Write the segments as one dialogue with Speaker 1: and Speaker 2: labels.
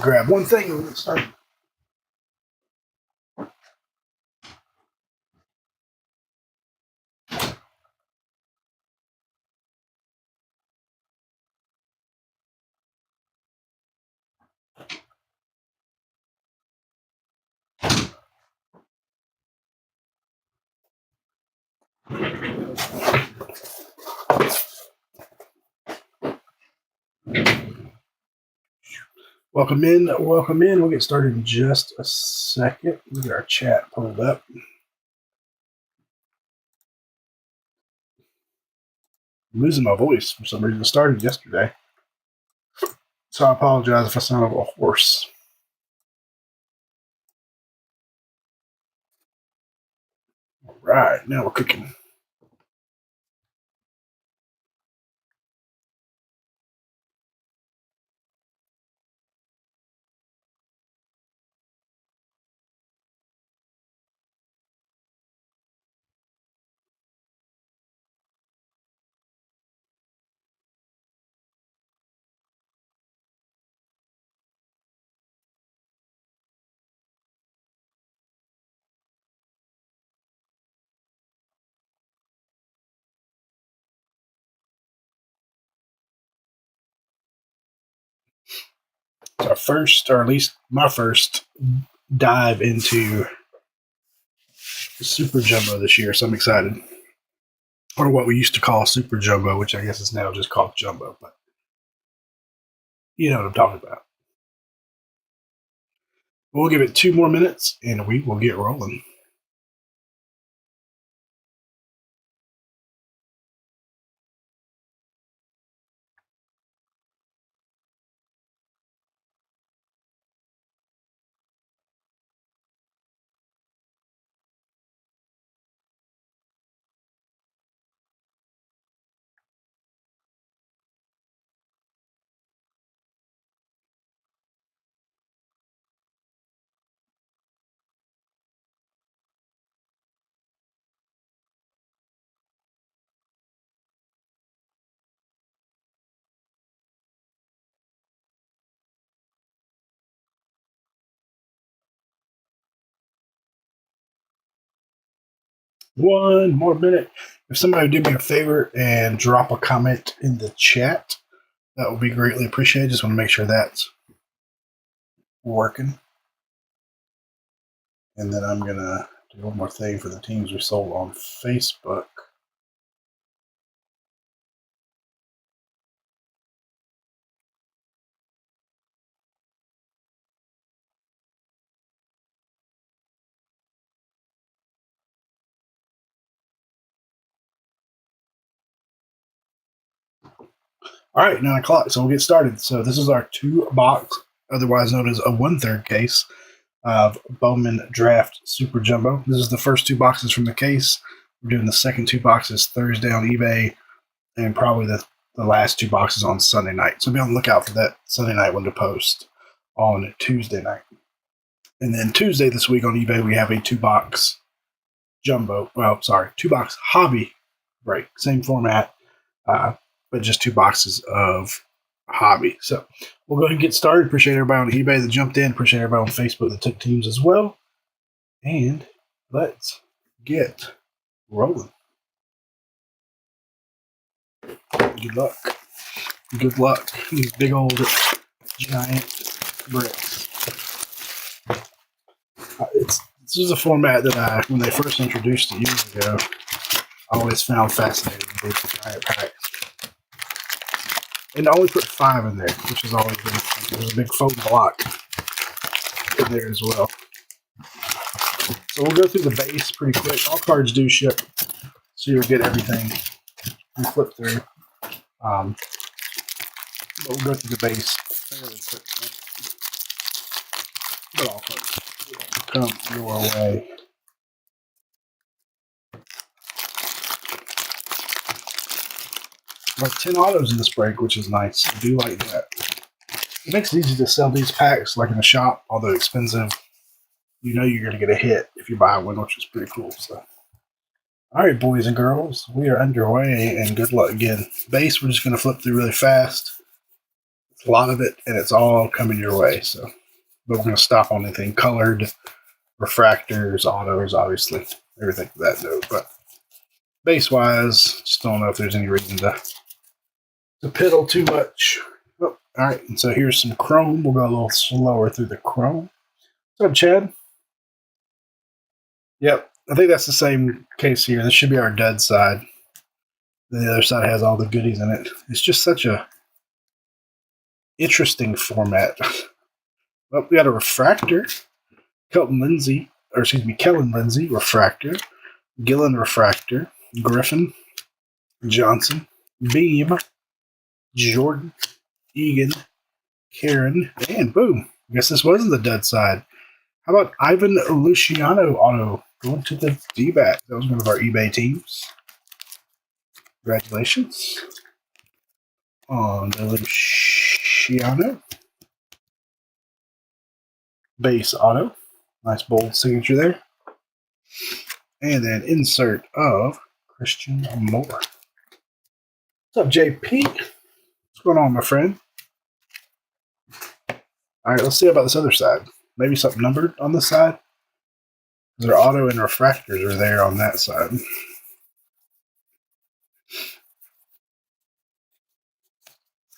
Speaker 1: Grab one thing and we'll get started. Welcome in, welcome in. We'll get started in just a second. We'll get our chat pulled up. I'm losing my voice for some reason. It started yesterday. So I apologize if I sound a little hoarse. All right, now we're cooking. It's our first, or at least my first, dive into Super Jumbo this year, so I'm excited. Or what we used to call Super Jumbo, which I guess is now just called Jumbo, but you know what I'm talking about. We'll give it 2 more minutes and we will get rolling. One more minute. If somebody would do me a favor and drop a comment in the chat, that would be greatly appreciated. Just want to make sure that's working. And then I'm going to do one more thing for the teams we sold on Facebook. All right, 9 o'clock, so we'll get started. So this is our 2-box, otherwise known as a 1/3 case of Bowman Draft Super Jumbo. This is the first 2 boxes from the case. We're doing the second 2 boxes Thursday on eBay, and probably the last 2 boxes on Sunday night. So be on the lookout for that Sunday night one to post on Tuesday night. And then Tuesday this week on eBay, we have a 2-box jumbo. Well, sorry, 2-box hobby break. Same format, but just 2 boxes of hobby. So we'll go ahead and get started. Appreciate everybody on eBay that jumped in. Appreciate everybody on Facebook that took teams as well. And let's get rolling. Good luck. Good luck. These big old giant bricks. This is a format that when they first introduced it years ago, I always found fascinating. These giant packs. And I only put 5 in there, which has always been there's a big foam block in there as well. So we'll go through the base pretty quick. All cards do ship, so you'll get everything we flip through. But we'll go through the base fairly quickly. But all cards will come your way. Like 10 autos in this break, which is nice. I do like that. It makes it easy to sell these packs like in a shop, although expensive. You know you're going to get a hit if you buy one, which is pretty cool. So, all right, boys and girls, we are underway, and good luck again. Base, we're just going to flip through really fast. A lot of it, and it's all coming your way. So, but we're going to stop on anything colored, refractors, autos, obviously, everything to that note. But base-wise, just don't know if there's any reason to piddle too much. Oh, all right, and so here's some chrome. We'll go a little slower through the chrome. What's up, Chad? Yep, I think that's the same case here. This should be our dead side. The other side has all the goodies in it. It's just such a interesting format. Well, we got a refractor, Kellen Lindsay, refractor, Gillen refractor, Griffin, Johnson, Beam, Jordan, Egan, Karen, and boom. I guess this wasn't the dead side. How about Ivan Luciano auto going to the D-back? That was one of our eBay teams. Congratulations on the Luciano. Base auto. Nice bold signature there. And then insert of Christian Moore. What's up, JP? What's going on, my friend? All right, let's see about this other side. Maybe something numbered on this side. Their auto and refractors are there on that side.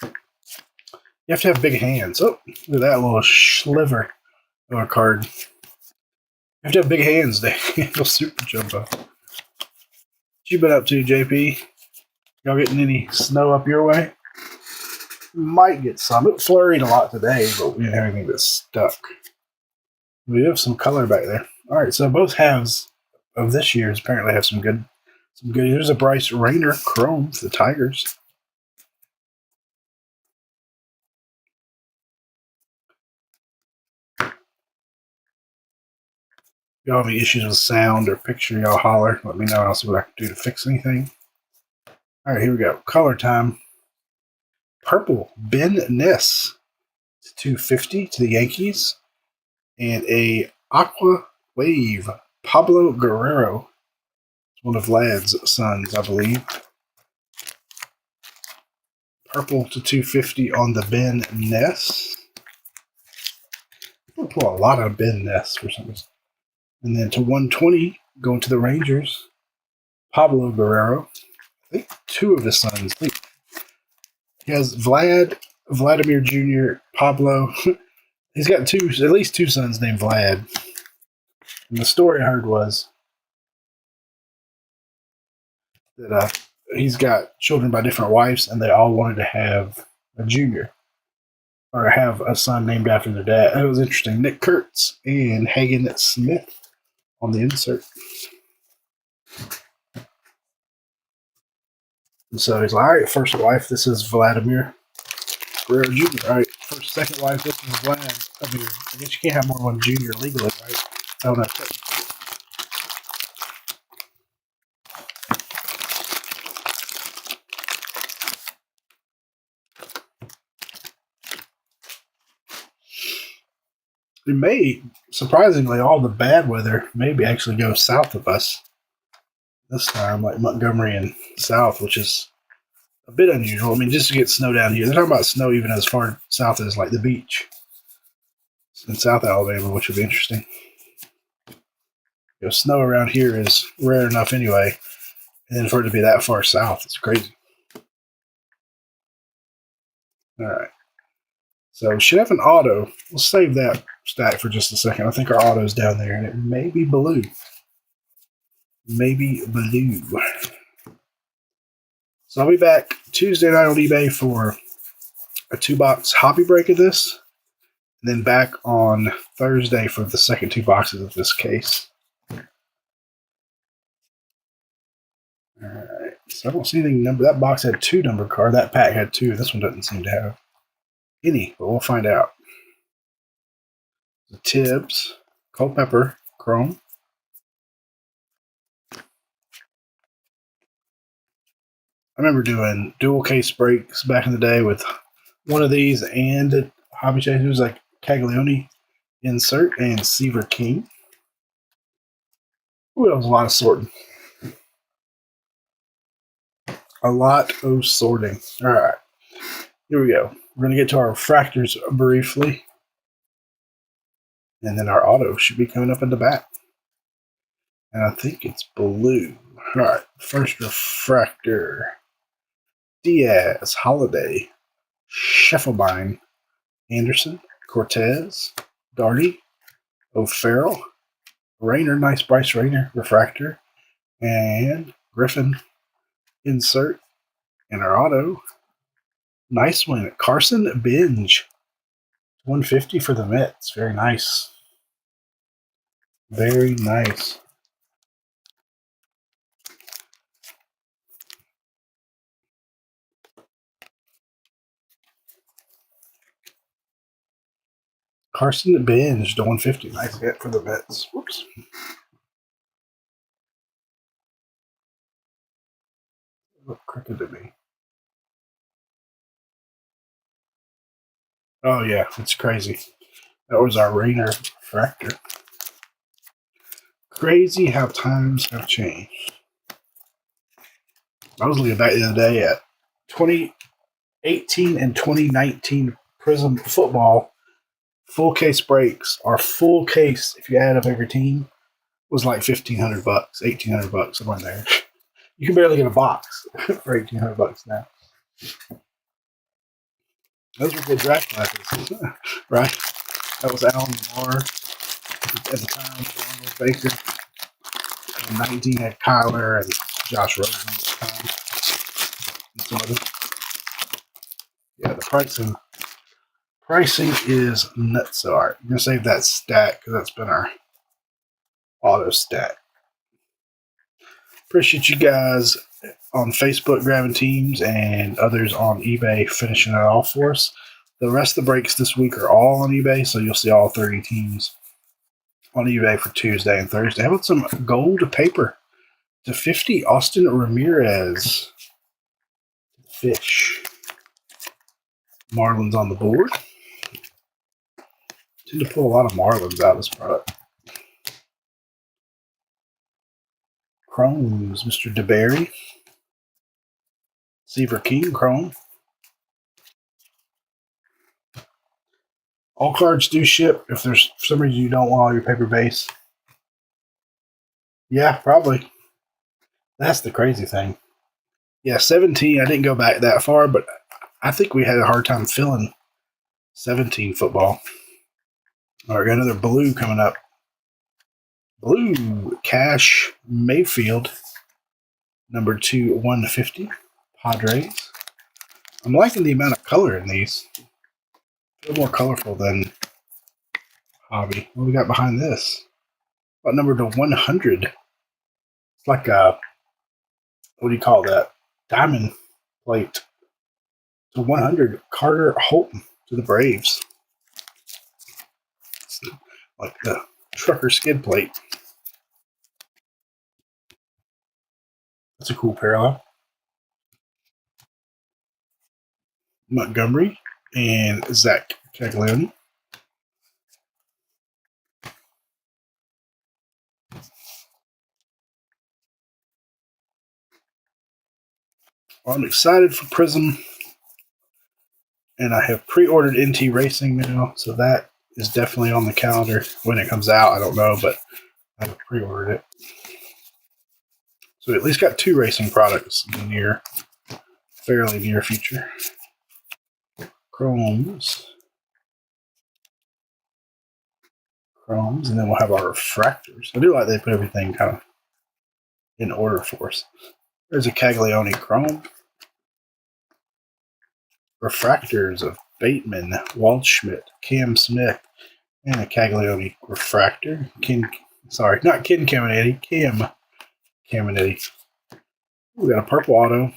Speaker 1: You have to have big hands. Oh, look at that little sliver of a card. You have to have big hands to handle Super Jumbo. What you been up to, JP? Y'all getting any snow up your way? Might get some. It flurried a lot today, but we didn't have anything that stuck. We have some color back there. All right, so both halves of this year's apparently have some good. Here's a Bryce Rayner Chrome for the Tigers. If y'all have any issues with sound or picture, y'all holler. Let me know, and I'll see what I can do to fix anything. All right, here we go. Color time. Purple, Ben Ness, 250 to the Yankees. And a Aqua Wave, Pablo Guerrero. It's one of Vlad's sons, I believe. Purple to 250 on the Ben Ness. We'll pull a lot of Ben Ness for some reason. And then to 120, going to the Rangers, Pablo Guerrero. I think two of his sons. He has Vladimir Jr., Pablo. He's got at least two sons named Vlad. And the story I heard was that he's got children by different wives, and they all wanted to have a junior or have a son named after their dad. It was interesting. Nick Kurtz and Hagen Smith on the insert. And so he's like, all right, first wife, this is Vladimir Guerrero Jr. All right, second wife, this is Vlad. I mean, I guess you can't have more than one junior legally, right? I don't know. It may, surprisingly, all the bad weather maybe actually go south of us this time, like Montgomery and south, which is a bit unusual. I mean, just to get snow down here. They're talking about snow even as far south as like the beach in South Alabama, which would be interesting. Snow around here is rare enough anyway, and then for it to be that far south, it's crazy. All right. So we should have an auto. We'll save that stack for just a second. I think our auto's down there, and it may be blue. Maybe blue. So I'll be back Tuesday night on eBay for a 2-box hobby break of this, and then back on Thursday for the second 2 boxes of this case. All right. So I don't see anything numbered. That box had 2 numbered cards. That pack had 2. This one doesn't seem to have any, but we'll find out. The Tibbs, Culpepper, Chrome. I remember doing dual case breaks back in the day with one of these and Hobby Chase. It was like Caglione insert and Seaver King. Ooh, that was a lot of sorting. A lot of sorting. All right. Here we go. We're going to get to our refractors briefly. And then our auto should be coming up in the back. And I think it's blue. All right, first refractor. Diaz, Holiday, Scheffelbein, Anderson, Cortez, Darty, O'Farrell, Rayner, nice Bryce Rayner, refractor, and Griffin, insert, and our auto. Nice one. Carson Binge, 150 for the Mets. Very nice. Very nice. Carson Binge to 150. Nice hit for the Mets. Whoops. Look crooked to me. Oh, yeah. It's crazy. That was our Rayner refractor. Crazy how times have changed. I was looking back the other day at 2018 and 2019 Prism football full case breaks. Our full case, if you add up every team, was like $1,500, $1,800, somewhere in there. You can barely get a box for $1,800 now. Those were good draft classes, right? That was Alan Moore at the time, Arnold Baker. 19 had Kyler and Josh Rosen at the time. Yeah, the pricing is nuts. So, all right, I'm gonna save that stack because that's been our auto stack. Appreciate you guys on Facebook grabbing teams and others on eBay finishing it off for us. The rest of the breaks this week are all on eBay, so you'll see all 30 teams on eBay for Tuesday and Thursday. How about some gold paper to 50? Austin Ramirez. Fish. Marlins on the board. Tend to pull a lot of Marlins out of this product. Chromes, Mr. DeBerry. Seaver King, Chrome. All cards do ship if there's for some reason you don't want all your paper base. Yeah, probably. That's the crazy thing. Yeah, 17, I didn't go back that far, but I think we had a hard time filling 17 football. All right, got another blue coming up. Blue, Cash Mayfield, number 2, 150, Padres. I'm liking the amount of color in these. A little more colorful than Hobby. What do we got behind this? What number to 100? It's like a, what do you call that? Diamond plate. To 100, Carter Holton to the Braves. It's like the trucker skid plate. That's a cool parallel. Montgomery and Zach Caglione. Well, I'm excited for Prism, and I have pre-ordered NT Racing now, so that is definitely on the calendar. When it comes out, I don't know, but I have pre-ordered it. So we at least got 2 racing products in the fairly near future. Chromes, and then we'll have our refractors. I do like they put everything kind of in order for us. There's a Caglione Chrome. Refractors of Bateman, Waldschmidt, Cam Smith, and a Caglione refractor. Not Ken Caminetti, Cam Caminetti. We got a purple auto.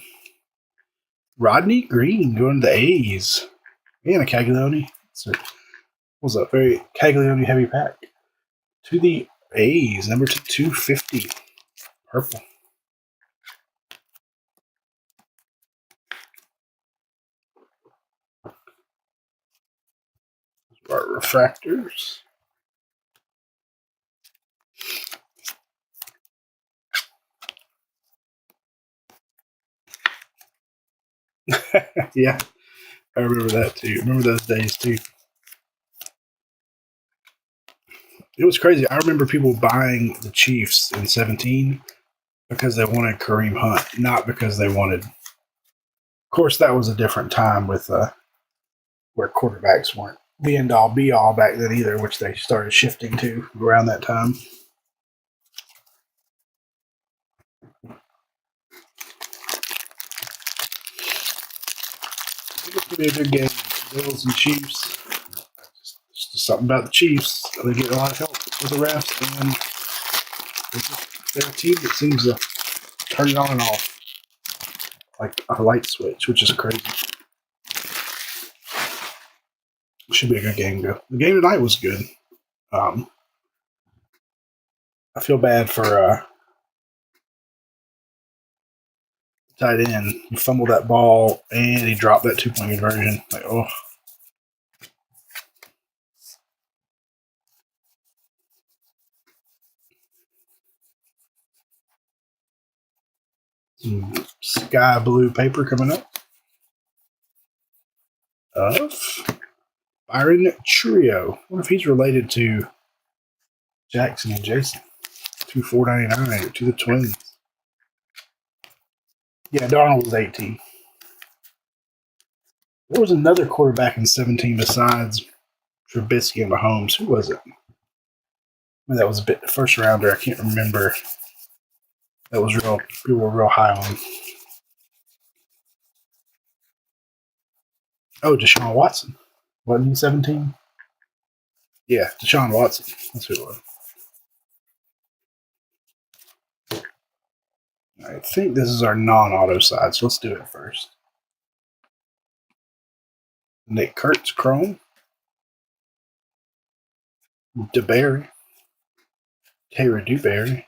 Speaker 1: Rodney Green going to the A's. And a Caglione. So, was a very Caglione heavy pack. To the A's, number 250. Purple. Our refractors. Yeah. I remember that too. Remember those days too. It was crazy. I remember people buying the Chiefs in 17 because they wanted Kareem Hunt, not because they wanted. Of course, that was a different time with where quarterbacks weren't the end all be all back then either, which they started shifting to around that time. It's gonna be a good game. Bills and Chiefs. Just something about the Chiefs. They get a lot of help with the refs, and they're a team that seems to turn it on and off like a light switch, which is crazy. It should be a good game, though. The game tonight was good. I feel bad for tight end. He fumbled that ball and he dropped that 2-point conversion. Like, oh. Some sky blue paper coming up of Byron Trio. I wonder if he's related to Jackson and Jason. 2/499 to the Twins. Yeah, Darnold was 18. There was another quarterback in 17 besides Trubisky and Mahomes. Who was it? I mean, that was a bit first rounder. I can't remember. That was real. People were real high on. Oh, Deshaun Watson. Wasn't he 17? Yeah, Deshaun Watson. That's who it was. I think this is our non-auto side, so let's do it first. Nick Kurtz, Chrome. DeBerry. Taylor Dewberry.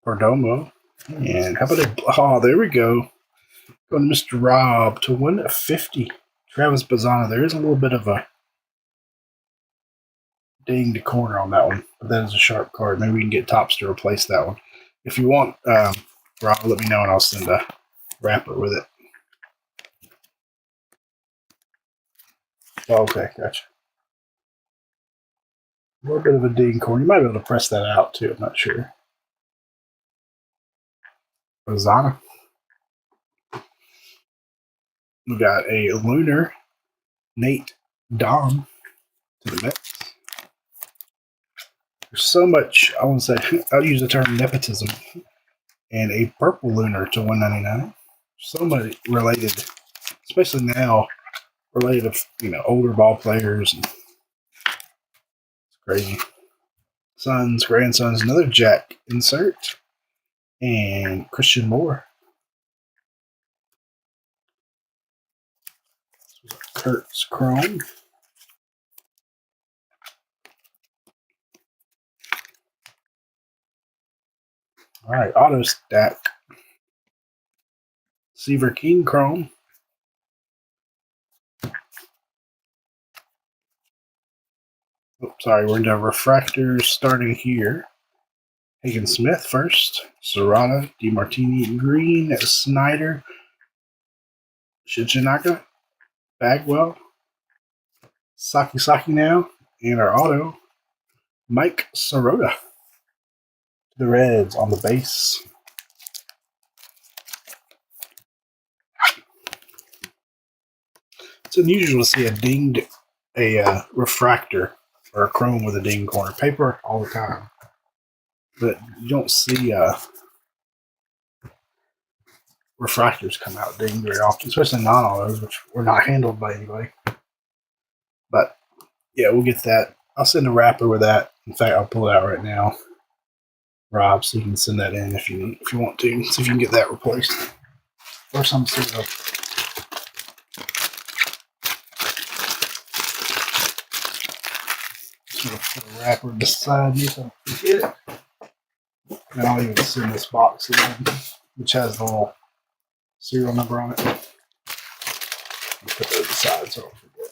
Speaker 1: Perdomo. And how about a... Oh, there we go. Going to Mr. Rob to 150. Travis Bazzana. There is a little bit of a dinged corner on that one, but that is a sharp card. Maybe we can get Tops to replace that one. If you want, Rob, let me know and I'll send a wrapper with it. Oh, okay, gotcha. A little bit of a ding corner. You might be able to press that out too. I'm not sure. Bazzana. We got a Lunar Nate Dom to the Mets. There's so much, I want to say, I'll use the term nepotism, and a purple Lunar to 199. So much related, especially now, related to, older ball players. And it's crazy. Sons, grandsons, another Jack insert, and Christian Moore. Kurtz Chrome. All right, auto stack. Seaver King Chrome. Oh, sorry, we're into refractors starting here. Hagen Smith first. Serrata, DeMartini Green, Snyder, Shichinaka, Bagwell, Saki now, and our auto, Mike Sirota. The Reds on the base. It's unusual to see a refractor or a chrome with a ding corner. Paper all the time, but you don't see refractors come out dinged very often, especially non-autos, which were not handled by anybody. But yeah, we'll get that. I'll send a wrapper with that. In fact, I'll pull it out right now, Rob, so you can send that in if you want to. See if you can get that replaced or some sort of put a wrapper beside me so I don't forget it. And I'll even send this box in, which has the little serial number on it. I'll put those aside so I don't forget.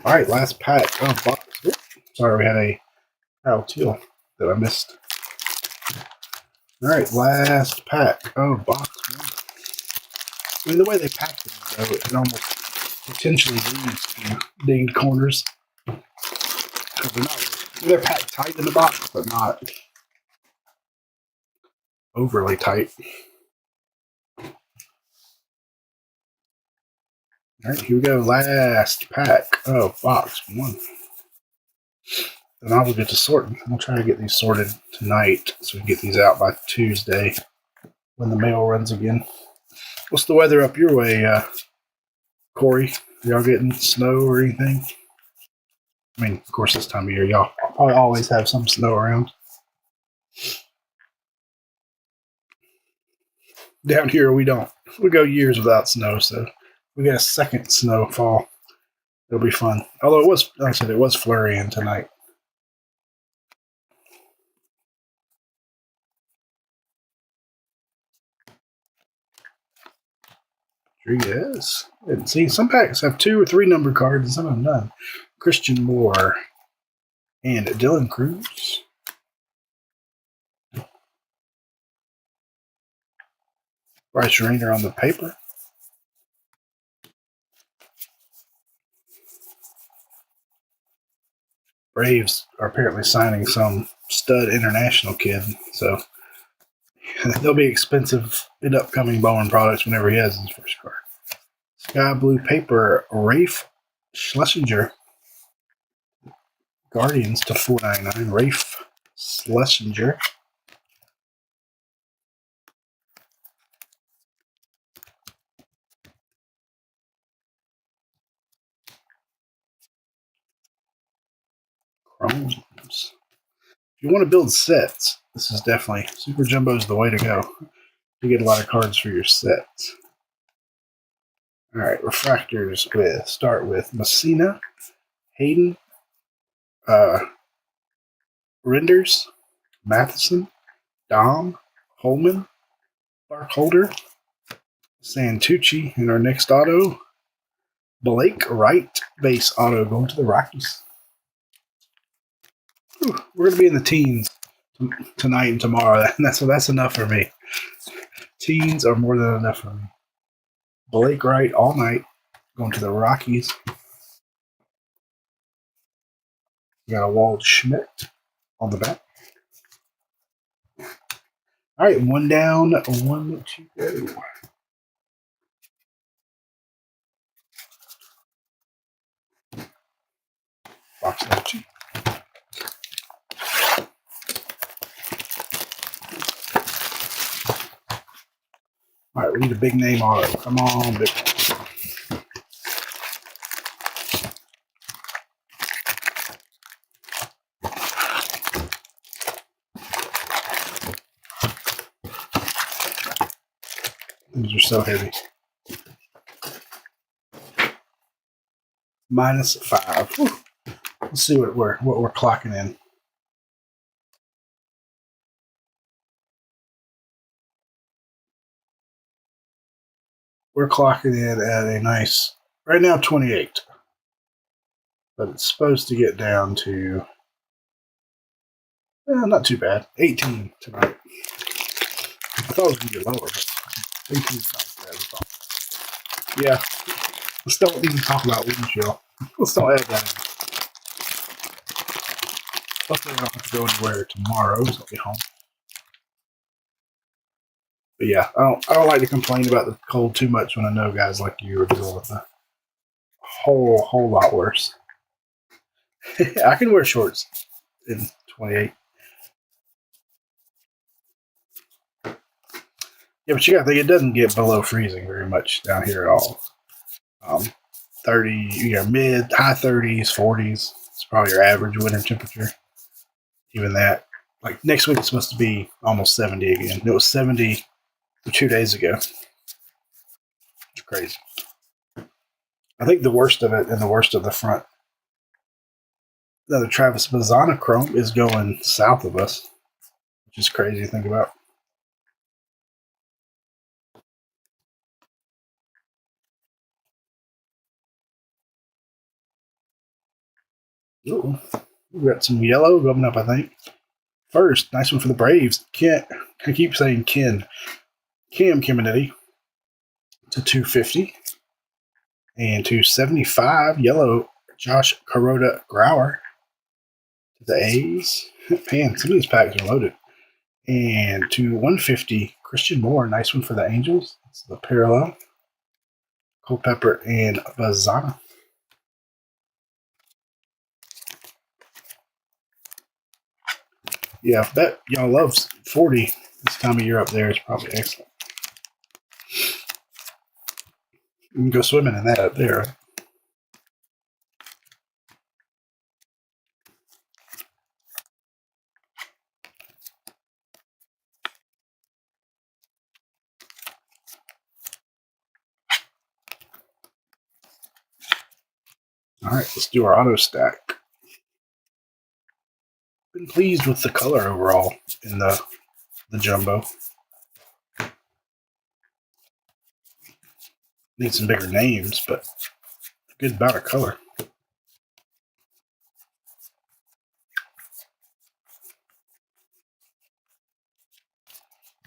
Speaker 1: All right, last pack of box. Oops, sorry, we had a Kyle Teal that I missed. All right, last pack of box one. I mean, the way they pack them, though, it almost potentially leads to dinged corners. They're packed tight in the box, but not overly tight. All right, here we go. Last pack of box 1. Then I will get to sorting. I'll try to get these sorted tonight so we can get these out by Tuesday when the mail runs again. What's the weather up your way, Corey? Y'all getting snow or anything? I mean, of course, this time of year, y'all probably always have some snow around. Down here, we don't. We go years without snow, so we get a second snowfall. It'll be fun. Although it was, like I said, it was flurrying tonight. Yes. And see, some packs have 2 or 3 number cards, and some of them none. Christian Moore and Dylan Cruz. Bryce Rainer on the paper. Braves are apparently signing some stud international kid, so they'll be expensive in upcoming Bowman products whenever he has his first card. Sky blue paper, Rafe Schlesinger. Guardians to $4.99. Rafe Schlesinger. Chromes. If you want to build sets, this is definitely Super Jumbo is the way to go. You get a lot of cards for your sets. All right, refractors start with Messina, Hayden, Renders, Matheson, Dom, Holman, Barkholder, Santucci in our next auto. Blake Wright, base auto going to the Rockies. Whew, we're going to be in the teens tonight and tomorrow. That's enough for me. Teens are more than enough for me. Blake Wright all night going to the Rockies. We got a Wald Schmidt on the back. All right, 1 down, 1 to go. Box number 2. All right, we need a big name auto. Come on, big name. These are so heavy. -5. Whew. Let's see what we're clocking in. We're clocking in at a nice, right now 28. But it's supposed to get down to, not too bad, 18 tonight. I thought it was going to get lower, but 18 is not as bad as I thought. Yeah, let's don't even talk about wind chill. Let's don't add that in. Luckily, I don't have to go anywhere tomorrow, so I'll be home. But yeah, I don't like to complain about the cold too much when I know guys like you are dealing with a whole lot worse. I can wear shorts in 28. Yeah, but you got to think it doesn't get below freezing very much down here at all. 30, mid, high 30s, 40s. It's probably your average winter temperature. Even that. Like next week, it's supposed to be almost 70 again. It was 70 2 days ago. It's crazy. I think the worst of it and the worst of the front. The Travis Bazzana Chrome is going south of us, which is crazy to think about. Ooh, we got some yellow coming up, I think. First, nice one for the Braves. I keep saying Cam Kiminetti. to 250. And to 75, yellow, Josh Kuroda Grauer to the A's. Man, some of these packs are loaded. And to 150, Christian Moore, nice one for the Angels. That's the parallel. Culpepper and Bazana. Yeah, I bet y'all love 40 this time of year up there. It's probably excellent. You can go swimming in that up there, right? All right, let's do our auto stack. Been pleased with the color overall in the jumbo. Need some bigger names, but a good amount of color.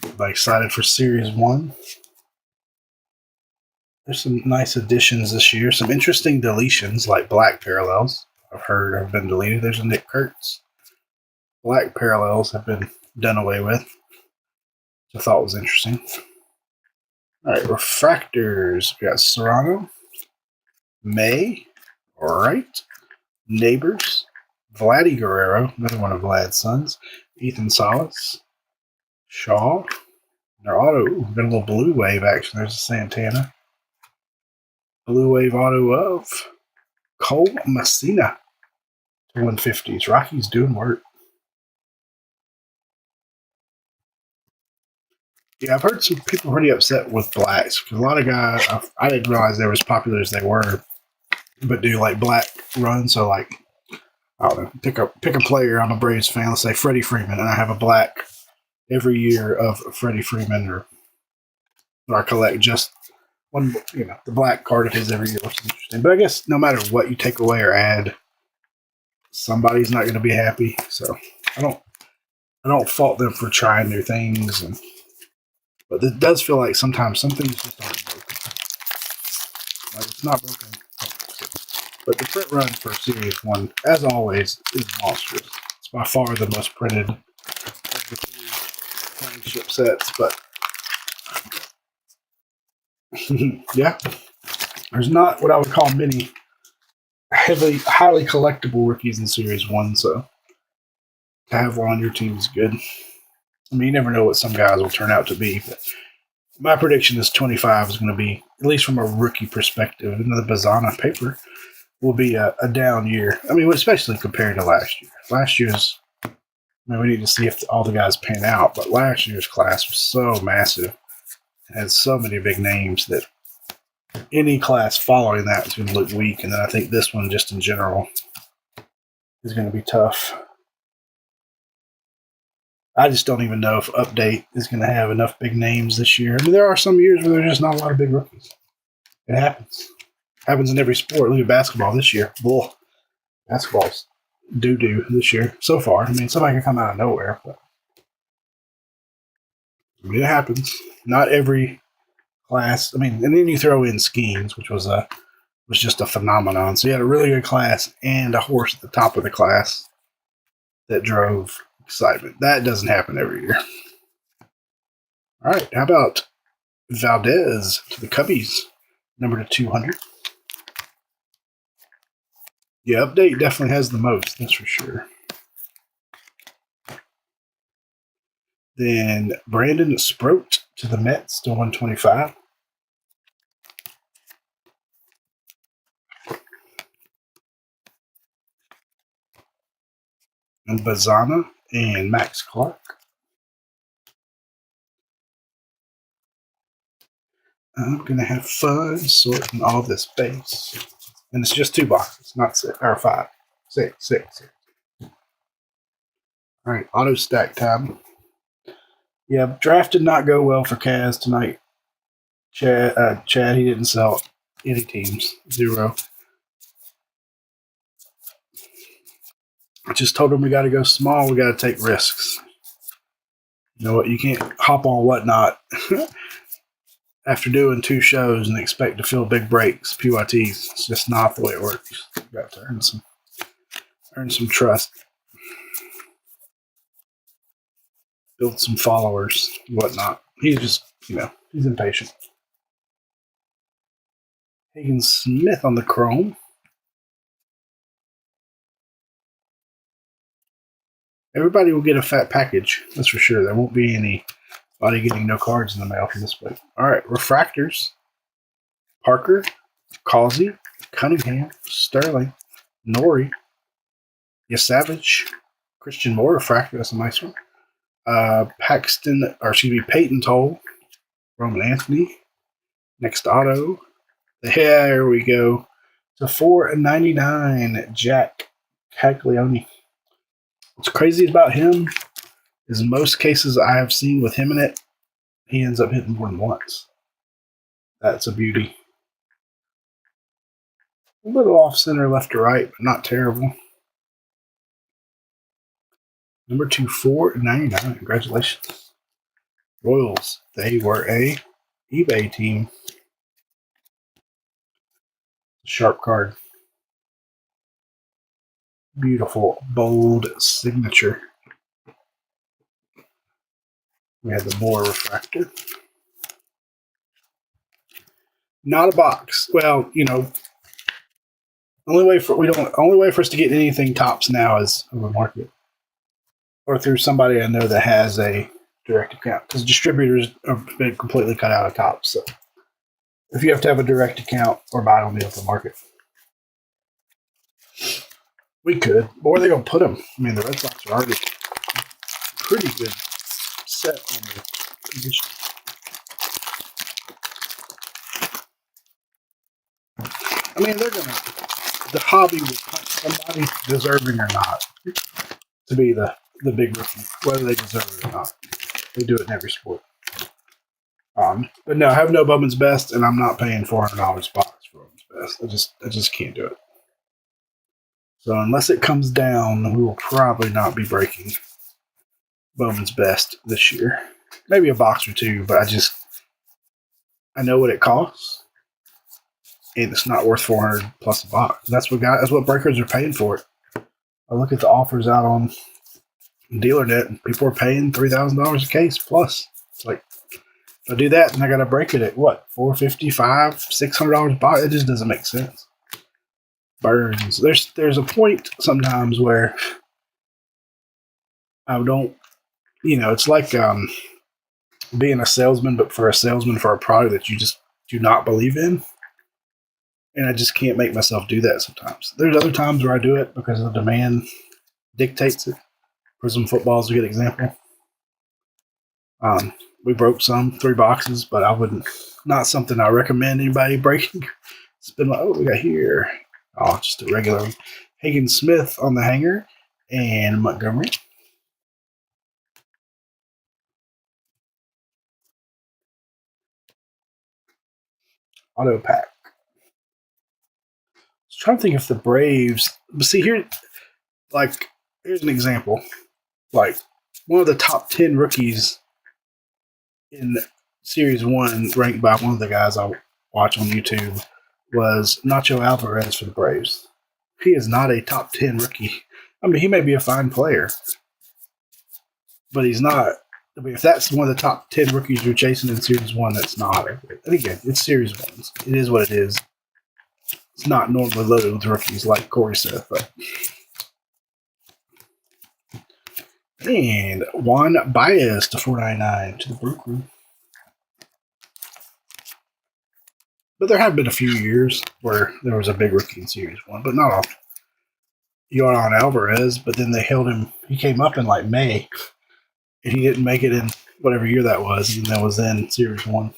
Speaker 1: I'm excited for Series 1. There's some nice additions this year. Some interesting deletions, like black parallels. I've heard have been deleted. There's a Nick Kurtz. Black parallels have been done away with, which I thought was interesting. All right, refractors. We got Serrano, May, all right, Neighbors, Vladdy Guerrero, another one of Vlad's sons, Ethan Salas, Shaw. Their auto, got a little blue wave action. There's a Santana. Blue wave auto of Cole Messina. 150s. Rocky's doing work. Yeah, I've heard some people pretty upset with blacks because a lot of guys, I didn't realize they were as popular as they were, but do like black runs. So like, I don't know, pick a player. I'm a Braves fan. Let's say Freddie Freeman, and I have a black every year of Freddie Freeman, or I collect just one, the black card of his every year, which is interesting. But I guess no matter what you take away or add, somebody's not going to be happy. So I don't fault them for trying new things, but it does feel like sometimes some things just aren't broken. Like it's not broken. But the print run for Series 1, as always, is monstrous. It's by far the most printed of the three flagship sets, but yeah, there's not what I would call many highly collectible rookies in Series 1, so to have one on your team is good. I mean, you never know what some guys will turn out to be, but my prediction is 25 is going to be, at least from a rookie perspective, another Bazana paper will be a down year. I mean, especially compared to last year. Last year's, we need to see if all the guys pan out, but last year's class was so massive. It had so many big names that any class following that is going to look weak, and then I think this one, just in general, is going to be tough. I just don't even know if Update is going to have enough big names this year. I mean, there are some years where there's just not a lot of big rookies. It happens. Happens in every sport. Look at basketball this year. Bull. Basketball's doo-doo this year so far. I mean, somebody can come out of nowhere, but it happens. Not every class. I mean, and then you throw in Skeens, which was just a phenomenon. So you had a really good class and a horse at the top of the class that drove excitement. That doesn't happen every year. All right, how about Valdez to the Cubbies, number to 200. Yeah, Update definitely has the most, that's for sure. Then Brandon Sproat to the Mets to 125. And Bazana and Max Clark. I'm going to have fun sorting all this base. And it's just 2 boxes, not 6, or 5. 6. All right, auto stack time. Yeah, draft did not go well for Kaz tonight. Chad, he didn't sell any teams. 0. I just told him we got to go small. We got to take risks. You know what? You can't hop on Whatnot after doing 2 shows and expect to fill big breaks, PYTs. It's just not the way it works. You got to earn some trust, build some followers, whatnot. He's just, he's impatient. Higgins Smith on the chrome. Everybody will get a fat package, that's for sure. There won't be anybody getting no cards in the mail from this way. All right, refractors. Parker, Causey, Cunningham, Sterling, Norrie, Savage, Christian Moore, refractor. That's a nice one. Peyton Toll, Roman Anthony, next auto. There we go. To 499, Jack Caglione. What's crazy about him is in most cases I have seen with him in it, he ends up hitting more than once. That's a beauty. A little off center left to right, but not terrible. Number 2, 499. Congratulations. Royals. They were a eBay team. Sharp card. Beautiful, bold signature. We have the Moore refractor. Not a box. Well, only way for us to get anything tops now is over market or through somebody I know that has a direct account, because distributors are completely cut out of tops. So if you have to have a direct account or buy it on the open market, we could. But where are they going to put them? I mean, the Red Sox are already pretty good set on the position. I mean, the hobby will cut somebody, deserving or not, to be the big rookie, whether they deserve it or not. They do it in every sport. But no, I have no Bowman's Best, and I'm not paying $400 box for Bowman's Best. I just can't do it. So unless it comes down, we will probably not be breaking Bowman's Best this year. Maybe a box or two, but I know what it costs, and it's not worth $400 plus a box. That's what breakers are paying for it. I look at the offers out on DealerNet, and people are paying $3,000 a case plus. It's like, if I do that, then I got to break it at what, $450, $600 a box? It just doesn't make sense. Burns. There's a point sometimes where I don't, it's like being a salesman, but for a salesman for a product that you just do not believe in. And I just can't make myself do that sometimes. There's other times where I do it because the demand dictates it. Prism football is a good example. We broke 3 boxes, but I wouldn't, not something I recommend anybody breaking. It's been like, we got here. Oh, just a regular one. Higgins Smith on the hanger and Montgomery. Auto pack. I was trying to think if the Braves, but see here, here's an example. Like, one of the top 10 rookies in Series 1, ranked by one of the guys I watch on YouTube, was Nacho Alvarez for the Braves. He is not a top 10 rookie. I mean, he may be a fine player, but he's not. I mean, if that's one of the top 10 rookies you're chasing in Series 1, that's not. And again, it's Series 1. It is what it is. It's not normally loaded with rookies like Corey Seth. But. And Juan Baez to 499 to the Brew Crew. But there have been a few years where there was a big rookie in Series 1, but not often. Yordan Alvarez, but then they held him. He came up in like May, and he didn't make it in whatever year that was, and that was in Series 1.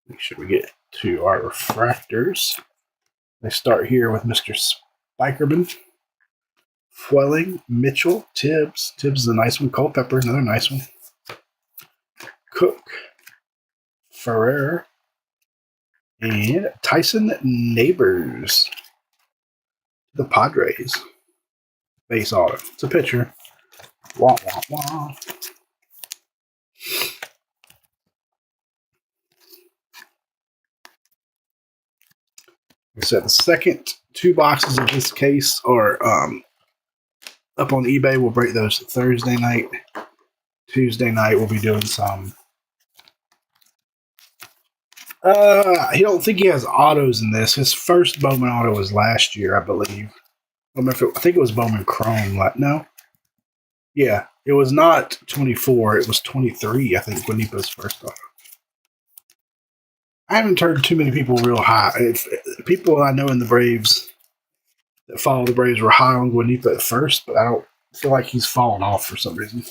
Speaker 1: Make sure we get to our refractors. They start here with Mr. Spikerman, Fueling, Mitchell, Tibbs. Tibbs is a nice one. Culpepper, another nice one. Cook, Ferrer, and Tyson Neighbors. The Padres. base auto. It's a pitcher. Wah, wah, wah. Like I said, the second 2 boxes of this case are up on eBay. We'll break those Thursday night. Tuesday night, we'll be doing some. I don't think he has autos in this. His first Bowman auto was last year, I believe. I think it was Bowman Chrome. No. Yeah, it was not 24. It was 23, I think, when he put his first auto. I haven't heard too many people real high. People I know in the Braves that follow the Braves were high on Guanipa at first, but I don't feel like he's fallen off for some reason.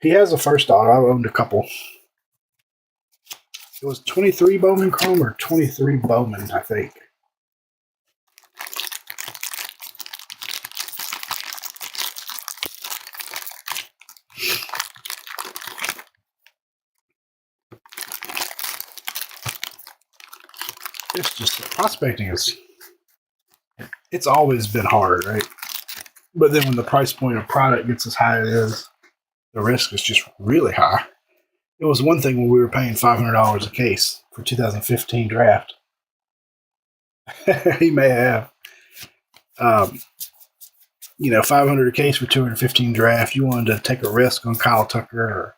Speaker 1: He has a first auto. I've owned a couple. It was 23 Bowman Chrome or 23 Bowman, I think. It's just prospecting it's always been hard, right? But then when the price point of product gets as high as it is, the risk is just really high. It was one thing when we were paying $500 a case for 2015 draft. He may have. 500 a case for 215 draft. You wanted to take a risk on Kyle Tucker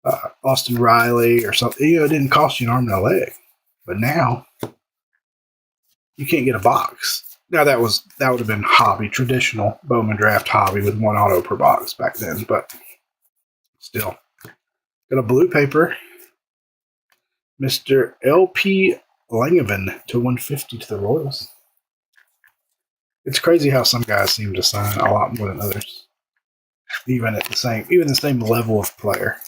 Speaker 1: or Austin Riley or something. It didn't cost you an arm and a leg. But now, you can't get a box. Now that would have been hobby, traditional Bowman draft hobby with 1 auto per box back then, but still. Got a blue paper. Mr. LP Langevin to 150 to the Royals. It's crazy how some guys seem to sign a lot more than others. Even the same level of player.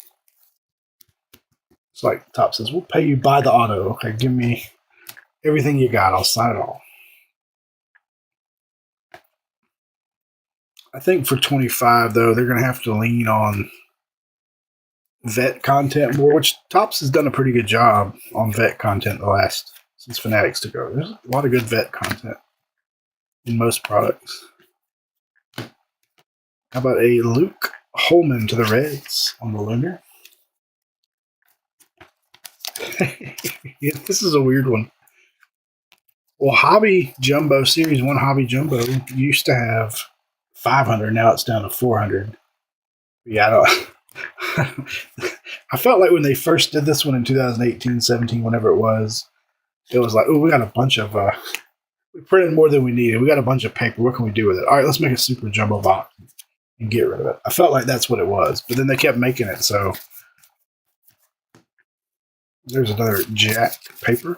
Speaker 1: It's like Top says, we'll pay you by the auto. Okay, give me everything you got. I'll sign it all. I think for 25, though, they're going to have to lean on vet content more, which Topps has done a pretty good job on vet content since Fanatics took over. There's a lot of good vet content in most products. How about a Luke Holman to the Reds on the Lunar? Yeah, this is a weird one. Well, Hobby Jumbo, Series 1 Hobby Jumbo used to have 500. Now it's down to 400. Yeah, I felt like when they first did this one in 2018, 17, whenever it was like, oh, we got a bunch of, we printed more than we needed. We got a bunch of paper. What can we do with it? All right, let's make a super jumbo box and get rid of it. I felt like that's what it was, but then they kept making it, so there's another Jack paper.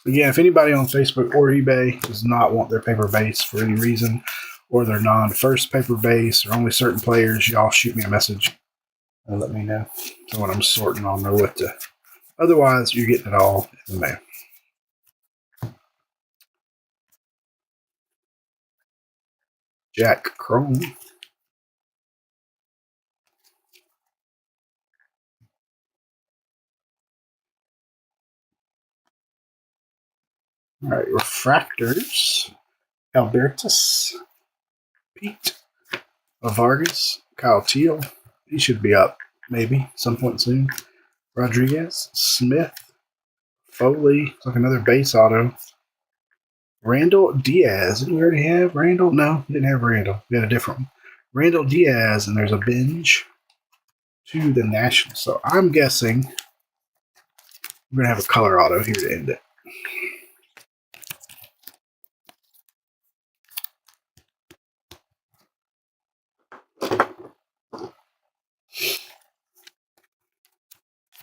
Speaker 1: Again, if anybody on Facebook or eBay does not want their paper base for any reason, or their non-first paper base, or only certain players, y'all shoot me a message and let me know. So when I'm sorting, I'll know what to. Otherwise, you're getting it all in the mail. Jack Chrome. All right, refractors. Albertus, Pete, Vargas, Kyle Teal. He should be up maybe some point soon. Rodriguez, Smith, Foley. It's like another base auto. Randall Diaz. Did we already have Randall? No, we didn't have Randall. We had a different one. Randall Diaz, and there's a binge to the National. So I'm guessing we're going to have a color auto here to end it.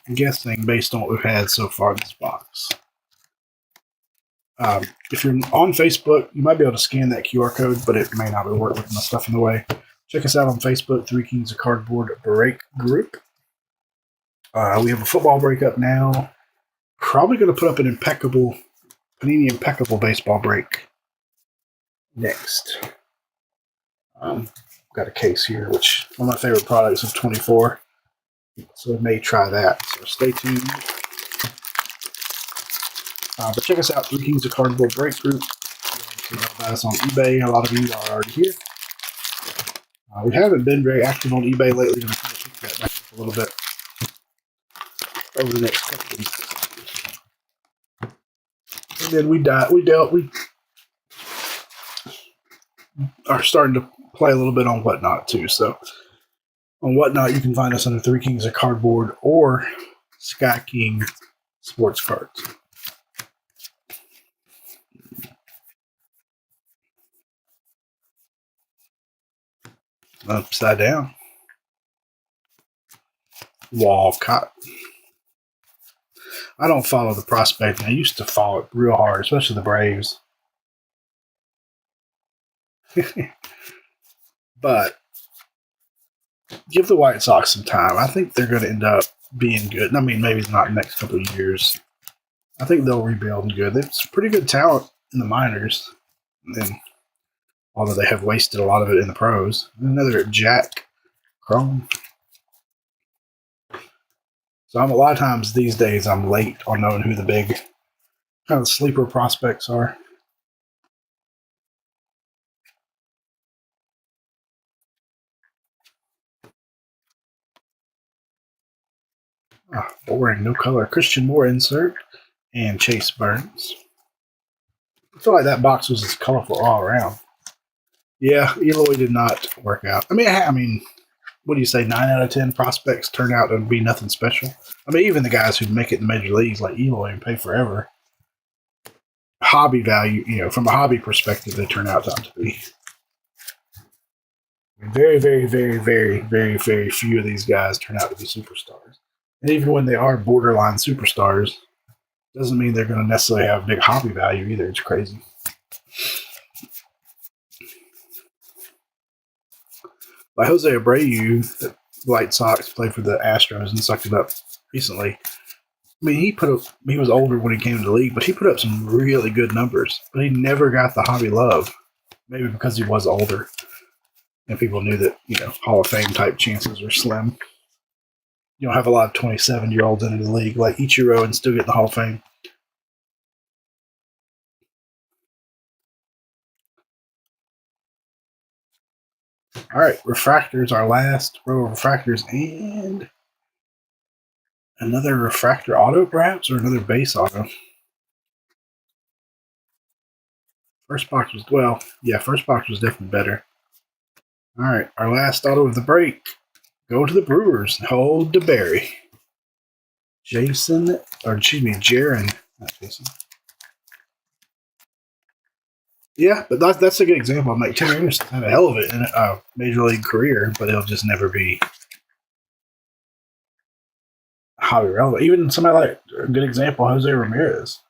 Speaker 1: I'm guessing based on what we've had so far in this box. If you're on Facebook, you might be able to scan that QR code, but it may not be working with my stuff in the way. Check us out on Facebook, 3 Kings of Cardboard Break Group. We have a football break up now. Probably going to put up an Panini Impeccable baseball break next. Got a case here, which one of my favorite products of 24. So we may try that. So stay tuned. But check us out, 3 Kings of Cardboard Break Group. We know about us on eBay. A lot of you are already here. We haven't been very active on eBay lately. Going to kind of pick that back up a little bit over the next couple of weeks. And then we are starting to play a little bit on Whatnot too. So on Whatnot, you can find us under Three Kings of Cardboard or Sky King Sports Cards. Upside down. Walcott. I don't follow the prospecting. I used to follow it real hard, especially the Braves. But give the White Sox some time. I think they're going to end up being good. I mean, maybe not in the next couple of years. I think they'll rebuild and good. There's pretty good talent in the minors, and although they have wasted a lot of it in the pros. Another Jack Chrome. So a lot of times these days I'm late on knowing who the big kind of sleeper prospects are. Boring, no color. Christian Moore insert and Chase Burns. I feel like that box was just colorful all around. Yeah, Eloy did not work out. I mean, what do you say? 9 out of 10 prospects turn out to be nothing special. I mean, even the guys who make it in major leagues like Eloy and pay forever, hobby value, from a hobby perspective, they turn out not to be. Very, very, very, very, very, very few of these guys turn out to be superstars. And even when they are borderline superstars, doesn't mean they're going to necessarily have big hobby value either. It's crazy. Like Jose Abreu, the White Sox played for the Astros and sucked it up recently. I mean, he was older when he came to the league, but he put up some really good numbers. But he never got the hobby love, maybe because he was older, and people knew that Hall of Fame type chances were slim. You don't have a lot of 27-year-olds into the league like Ichiro and still get in the Hall of Fame. All right, refractors, our last row of refractors, and another refractor auto, perhaps, or another base auto. First box was definitely better. All right, our last auto of the break. Go to the Brewers. Hold the berry. Jaron. Not Jason. Yeah, but that's a good example. Like Tim Anderson had a hell of it in a major league career, but he'll just never be hobby relevant. Even somebody like a good example, Jose Ramirez.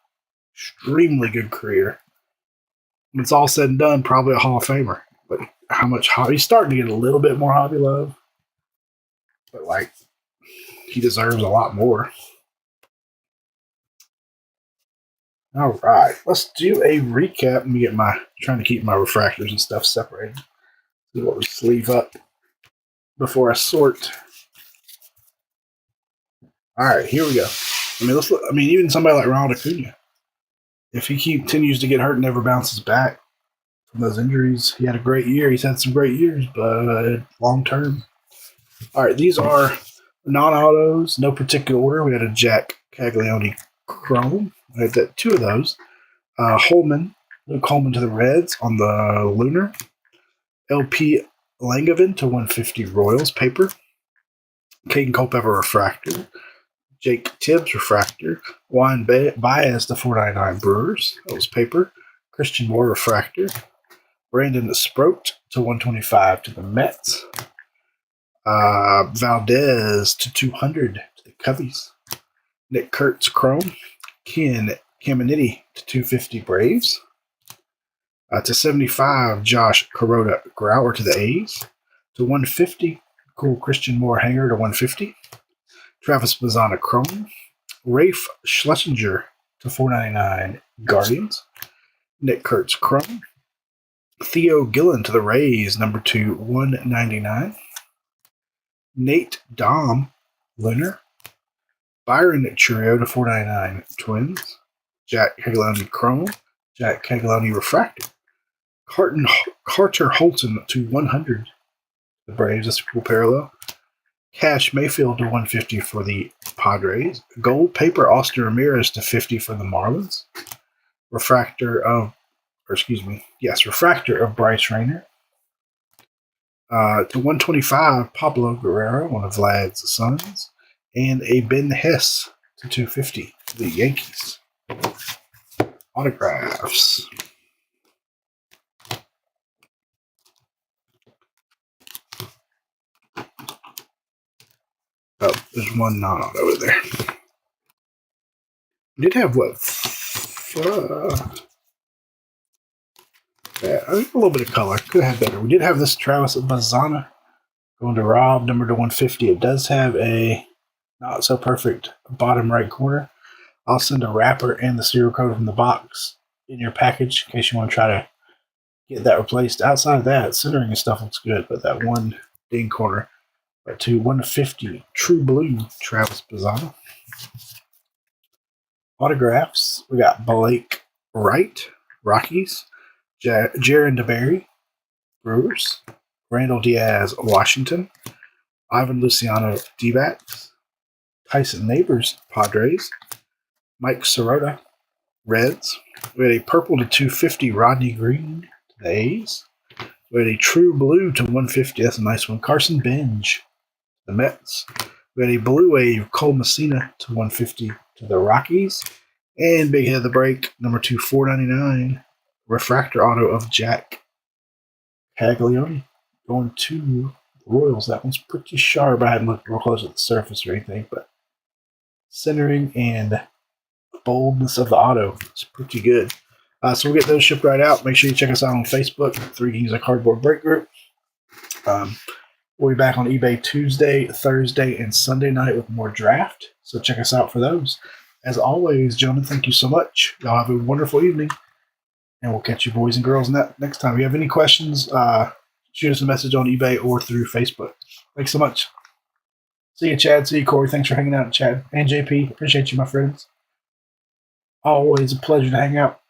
Speaker 1: Extremely good career. When it's all said and done, probably a Hall of Famer. But how much hobby? He's starting to get a little bit more hobby love. But he deserves a lot more. All right, let's do a recap. Let me get trying to keep my refractors and stuff separated. See what we sleeve up before I sort. All right, here we go. Even somebody like Ronald Acuna, if he continues to get hurt and never bounces back from those injuries, he had a great year. He's had some great years, but long term. All right, these are non-autos, no particular order. We had a Jack Caglione Chrome. We had two of those. Luke Holman to the Reds on the Lunar. LP Langevin to 150 Royals paper. Caden Culpepper refractor. Jake Tibbs refractor. Juan Baez to 499 Brewers. That was paper. Christian Moore refractor. Brandon Sproat to 125 to the Mets. Valdez to 200 to the Cubbies. Nick Kurtz Chrome. Ken Caminiti to 250 Braves. To 75, Josh Kuroda Grauer to the A's. To 150, cool Christian Moore hanger to 150. Travis Bazzana Chrome. Rafe Schlesinger to 499 Guardians. Nick Kurtz Chrome. Theo Gillen to the Rays, number 2, 199. Nate Dom Lunar. Byron Churio to 499 Twins. Jack Caglione Chrome. Jack Caglione Refractor. Carter Holton to 100. The Braves, that's a cool parallel. Cash Mayfield to 150 for the Padres. Gold paper Austin Ramirez to 50 for the Marlins. Refractor of Bryce Rayner. To 125, Pablo Guerrero, one of Vlad's sons. And a Ben Hess to 250 for the Yankees. Autographs. Oh, there's one non-auto over there. We did have what? I think a little bit of color. Could have better. We did have this Travis Bazana going to Rob, number to 150. It does have a not so perfect bottom right corner. I'll send a wrapper and the serial code from the box in your package in case you want to try to get that replaced. Outside of that, centering and stuff looks good, but that one ding corner to 150 True Blue Travis Bazana. Autographs. We got Blake Wright, Rockies. Jaron DeBerry, Brewers. Randall Diaz, Washington. Ivan Luciano, D-backs. Tyson Neighbors, Padres. Mike Sirota, Reds. We had a purple to 250 Rodney Green to the A's. We had a true blue to 150. That's a nice one. Carson Benj, the Mets. We had a blue wave Cole Messina to 150 to the Rockies. And big hit of the break, number 2, 499. Refractor auto of Jack Caglione going to the Royals. That one's pretty sharp. I hadn't looked real close at the surface or anything, but centering and boldness of the auto is pretty good. So we'll get those shipped right out. Make sure you check us out on Facebook, 3 Kings of Cardboard Break Group. We'll be back on eBay Tuesday, Thursday, and Sunday night with more draft. So check us out for those. As always, gentlemen, thank you so much. Y'all have a wonderful evening. And we'll catch you boys and girls next time. If you have any questions, shoot us a message on eBay or through Facebook. Thanks so much. See you, Chad. See you, Corey. Thanks for hanging out, Chad. And JP. Appreciate you, my friends. Always a pleasure to hang out.